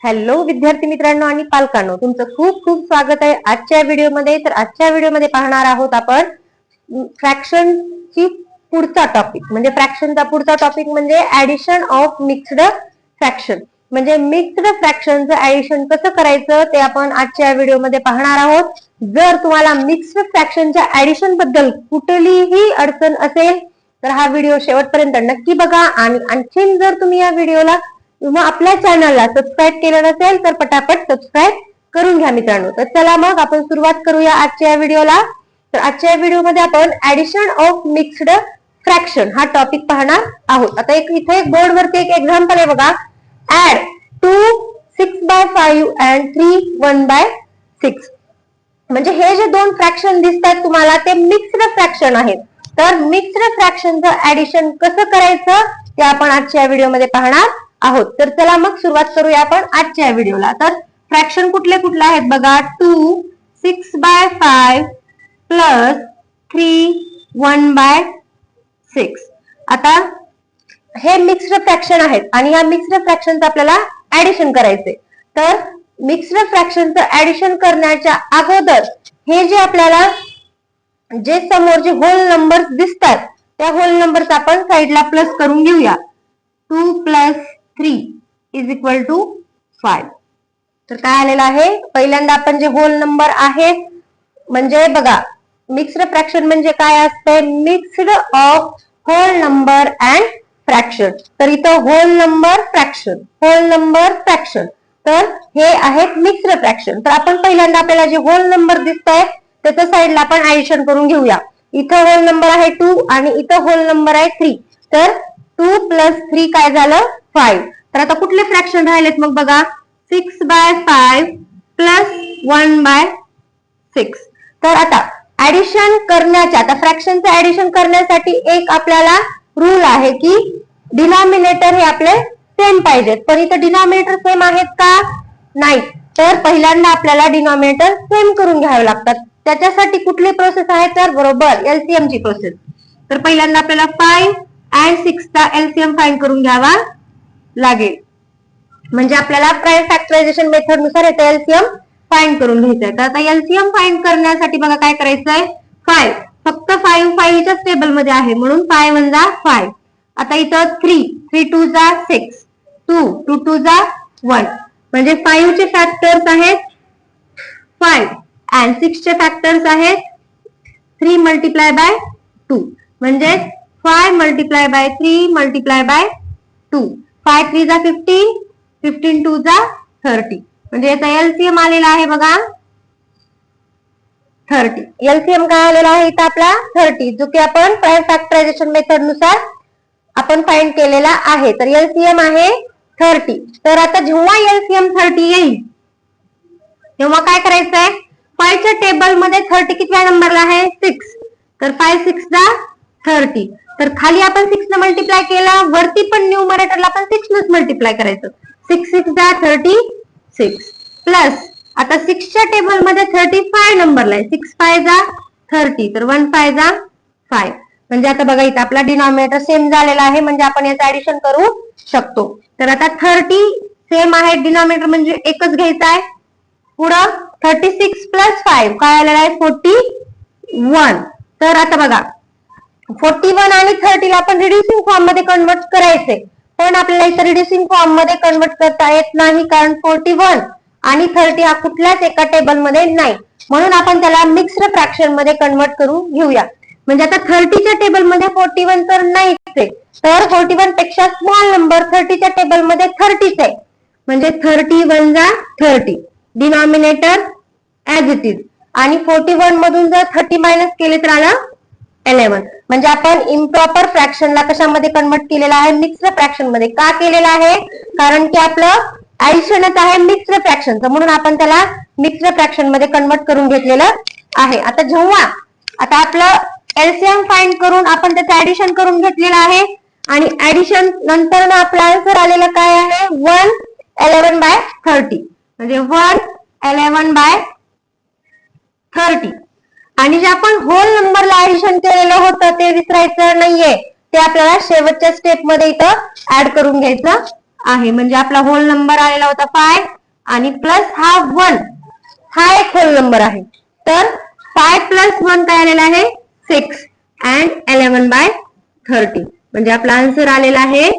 Hello विद्यार्थी मित्रांनो आणि पालकांनो, तुमचं खूप खूप स्वागत आहे आजच्या व्हिडिओमध्ये. तर आजच्या व्हिडिओमध्ये पाहणार आहोत आपण फ्रॅक्शनची पुढचा टॉपिक म्हणजे ऍडिशन ऑफ मिक्स्ड फ्रॅक्शन. म्हणजे मिक्स्ड फ्रॅक्शनचं ऍडिशन कसं करायचं ते आपण आजच्या व्हिडिओमध्ये पाहणार आहोत. जर तुम्हाला मिक्स्ड फ्रॅक्शनच्या ऍडिशन बद्दल कुठलीही अडचण असेल तर हा व्हिडिओ शेवटपर्यंत नक्की बघा. आणि आणखीन जर तुम्ही या व्हिडिओला किंवा आपल्या चॅनलला सबस्क्राईब केलं नसेल तर पटापट सबस्क्राईब करून घ्या मित्रांनो. तर चला मग आपण सुरुवात करूया आजच्या व्हिडिओला. तर आजच्या व्हिडिओमध्ये आपण ऍडिशन ऑफ मिक्स्ड फ्रॅक्शन हा टॉपिक पाहणार आहोत. आता इथे एक बोर्ड वरती एक एक्झाम्पल आहे बघा. Add 2 6/5 and 3 1/6. म्हणजे हे जे दोन फ्रॅक्शन दिसतात तुम्हाला ते मिक्स्ड फ्रॅक्शन आहेत. तर मिक्स्ड फ्रॅक्शनचं ऍडिशन कसं करायचं ते आपण आजच्या व्हिडिओमध्ये पाहणार आहोत. तर चला मग सुरुवात करूया आपण आजच्या व्हिडिओला. तर फ्रॅक्शन कुठले कुठले आहेत बघा. 2 6/5 प्लस 3 1/6. आता हे मिक्स्ड फ्रॅक्शन आहेत आणि या मिक्स्ड फ्रॅक्शनचं आपल्याला ऍडिशन करायचंय. तर मिक्स्ड फ्रॅक्शनचं ऍडिशन करण्याच्या अगोदर हे जे आपल्याला जे समोर जे होल नंबर दिसतात त्या होल नंबरचा आपण साईडला प्लस करून घेऊया. 2 + 3 = 5. तर काय आलेलं आहे, पहिल्यांदा आपण जे होल नंबर आहेत म्हणजे बघा मिक्स्ड फ्रॅक्शन म्हणजे काय असते, mixed of whole number and fraction. तर इथं होल नंबर फ्रॅक्शन तर हे आहेत मिक्स्ड फ्रॅक्शन. तर आपण पहिल्यांदा आपल्याला जे होल नंबर दिसत आहेत त्याच्या साईडला आपण ऍडिशन करून घेऊया. इथं होल नंबर आहे 2 आणि इथं होल नंबर आहे 3. तर 2 + 3 काय झालं 5. तर आता कुठले फ्रॅक्शन राहिलेत मग बघा. 6/5 प्लस 1/6. तर आता ऍडिशन करण्याच्या आता फ्रॅक्शनचं ऍडिशन करण्यासाठी एक आपल्याला रूल आहे की डिनॉमिनेटर हे आपले सेम पाहिजेत. पण इथं डिनॉमिनेटर सेम आहेत का, नाही. तर पहिल्यांदा आपल्याला डिनॉमिनेटर सेम करून घ्यावे लागतात. त्याच्यासाठी कुठली प्रोसेस आहे तर बरोबर एलसीएम ची प्रोसेस. तर पहिल्यांदा आपल्याला 5 आणि 6 चा एलसीएम फाइंड करून घ्यावा लागेल. म्हणजे आपल्याला प्राइम फॅक्टरायझेशन मेथड नुसार याचा एलसीएम फाइंड करून घ्यायचा आहे. तर आता एलसीएम फाइंड करण्यासाठी बघा काय करायचंय. 5 फक्त 5 च्या टेबल मध्ये आहे म्हणून 5 × 1 = 5. आता इथं 3 2 = 6 2 2 = 1. म्हणजे 5 चे फॅक्टर्स आहेत 5 आणि 6 चे फॅक्टर्स आहेत 3 × 2. म्हणजे 5 × 3 × 2. 5 3 = 15 15 2 = 30. म्हणजे याचा एलसीएम आलेला आहे बघा 30. एलसीएम काय आलेला आहे इथं आपला 30, जो की आपण प्राइम फॅक्टरायझेशन मेथड नुसार आपण फाइंड केलेला आहे. तर एलसीएम आहे 30. तर आता जेव्हा एलसीएम 30 येईल तेव्हा काय करायचंय, 5 च्या टेबल मध्ये 30 कितव्या नंबरला आहे 6. तर 5 6 = 30. तर खाली आपण 6 ने मल्टिप्लाय केला, वरती पण न्यूमरेटरला आपण 6 नेच मल्टिप्लाय करायचं. 6 6 = 36 प्लस आता 6 च्या टेबल मध्ये 35 नंबरला आहे. 6 5 = 30. तर 1 5 = 5. म्हणजे आता बघा इथं आपला डिनॉमिनेटर सेम झालेला आहे म्हणजे आपण याचं ऍडिशन करू शकतो. तर आता 30 सेम आहे, डिनॉमिनेटर म्हणजे एकच घ्यायचा आहे. पुढं 36 + 5 काय आलेला आहे 41. तर आता बघा 41 आणि 30 ला आपण रिड्युसिंग फॉर्म मध्ये कन्वर्ट करायचे, पण आपल्याला इथं रिड्युसिंग फॉर्म मध्ये कन्वर्ट करता येत नाही कारण 41 आणि 30 हा कुठल्याच एका टेबल मध्ये नाही. म्हणून आपण त्याला मिक्स्ड फ्रॅक्शन मध्ये कन्वर्ट करून घेऊया. म्हणजे आता 30 च्या टेबल मध्ये 41 तर नाहीच आहे. तर 41 पेक्षा स्मॉल नंबर 30 च्या टेबल मध्ये 30 आहे. म्हणजे 30 1 = 30. Denominator as it is. आणि 41 मधून जर 30 मायनस केले तर आला 11. म्हणजे आपण इम्प्रॉपर फ्रॅक्शनला कशामध्ये कन्वर्ट केलेला आहे, मिक्स्ड फ्रॅक्शन मध्ये. का केलेला आहे, कारण की आपलं ऍडिशनच आहे मिक्स्ड फ्रॅक्शनचं म्हणून आपण त्याला मिक्स्ड फ्रॅक्शन मध्ये कन्वर्ट करून घेतलेलं आहे. आता जेव्हा आता आपलं एलसीएम फाइंड करून आपण त्याचं ऍडिशन करून घेतलेलं आहे आणि ऍडिशन नंतर आपला आन्सर आलेला काय आहे 1 11/30. म्हणजे 1 11/30. आणि जे आपण होल नंबरला ऍडिशन केलेलं होतं ते विसरायचं नाहीये, ते आपल्याला शेवटच्या स्टेप मध्ये इथं ऍड करून घ्यायचं आहे, म्हणजे आपला होल नंबर आलेला होता 5 आणि प्लस हा 1 हा एक होल नंबर आहे. तर 5 प्लस 1 काय आलेला आहे 6 अँड 11/30 म्हणजे आपला आन्सर आलेला आहे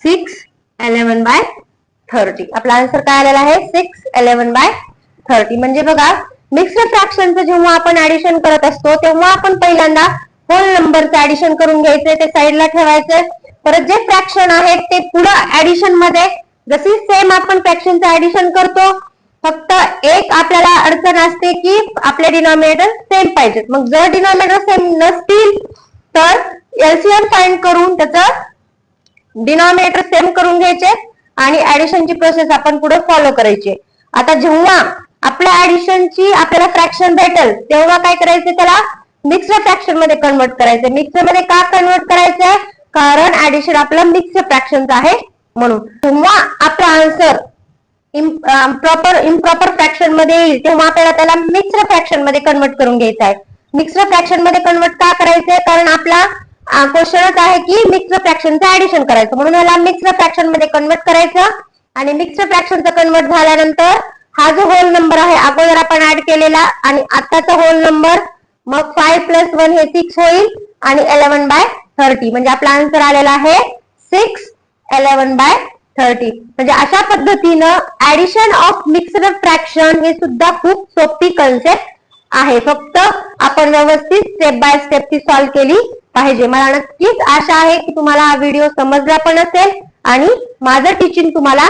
6 11/30. आपला आन्सर काय आलेला आहे 6 11/30. म्हणजे बघा मिक्स्ड फ्रॅक्शनचं जेव्हा आपण ऍडिशन करत असतो तेव्हा आपण पहिल्यांदा होल नंबरचं ऍडिशन करून घ्यायचंय, ते साईडला ठेवायचंय. परत जे फ्रॅक्शन आहेत ते पुढं ऍडिशन मध्ये जशी सेम आपण फ्रॅक्शनचं ऍडिशन करतो, फक्त एक आपल्याला अडचण असते की आपले डिनॉमिनेटर सेम पाहिजेत. मग जर डिनॉमिनेटर सेम नसतील तर एलसीएम फाइंड करून त्याचं डिनॉमिनेटर सेम करून घ्यायचे आणि ऍडिशनची प्रोसेस आपण पुढे फॉलो करायची. आता जेव्हा आपल्या ऍडिशनची आपल्याला फ्रॅक्शन भेटेल तेव्हा काय करायचं, त्याला मिक्स्ड फ्रॅक्शन मध्ये कन्वर्ट करायचं. मिक्स्ड मध्ये का कन्वर्ट करायचंय, कारण ऍडिशन आपलं मिक्स्ड फ्रॅक्शनचं आहे म्हणून. जेव्हा आपला आन्सर इम्प्रॉपर फ्रॅक्शन मध्ये येईल तेव्हा आपल्याला त्याला मिक्स्ड फ्रॅक्शन मध्ये कन्वर्ट करून घ्यायचं आहे. मिक्स्ड फ्रॅक्शन मध्ये कन्वर्ट का करायचंय, कारण आपला क्वेश्चनच आहे की मिक्स्ड फ्रॅक्शनचं ऍडिशन करायचं, म्हणून याला मिक्स्ड फ्रॅक्शन मध्ये कन्वर्ट करायचं. आणि मिक्स्ड फ्रॅक्शनचं कन्वर्ट झाल्यानंतर हा जो होल नंबर आहे अगोदर आपण ऍड केलेला आणि आताचा होल नंबर, मग 5 प्लस 1 हे 6 होईल आणि 11/30 म्हणजे आपला आन्सर आलेला आहे 6 11/30. म्हणजे अशा पद्धतीनं ऍडिशन ऑफ मिक्स्ड फ्रॅक्शन हे सुद्धा खूप सोपी कन्सेप्ट आहे. फक्त आपण व्यवस्थित स्टेप बाय स्टेप ती सॉल्व्ह केली पाहिजे. मला नक्कीच आशा आहे की तुम्हाला हा व्हिडिओ समजला पण असेल आणि माझं टीचिंग तुम्हाला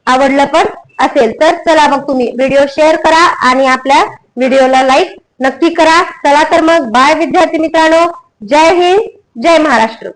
आवडलं पण असेल. तर चला मग तुम्ही व्हिडिओ शेअर करा आणि आपल्या व्हिडिओला लाईक नक्की करा. चला तर मग बाय विद्यार्थी मित्रांनो, जय हिंद, जय महाराष्ट्र.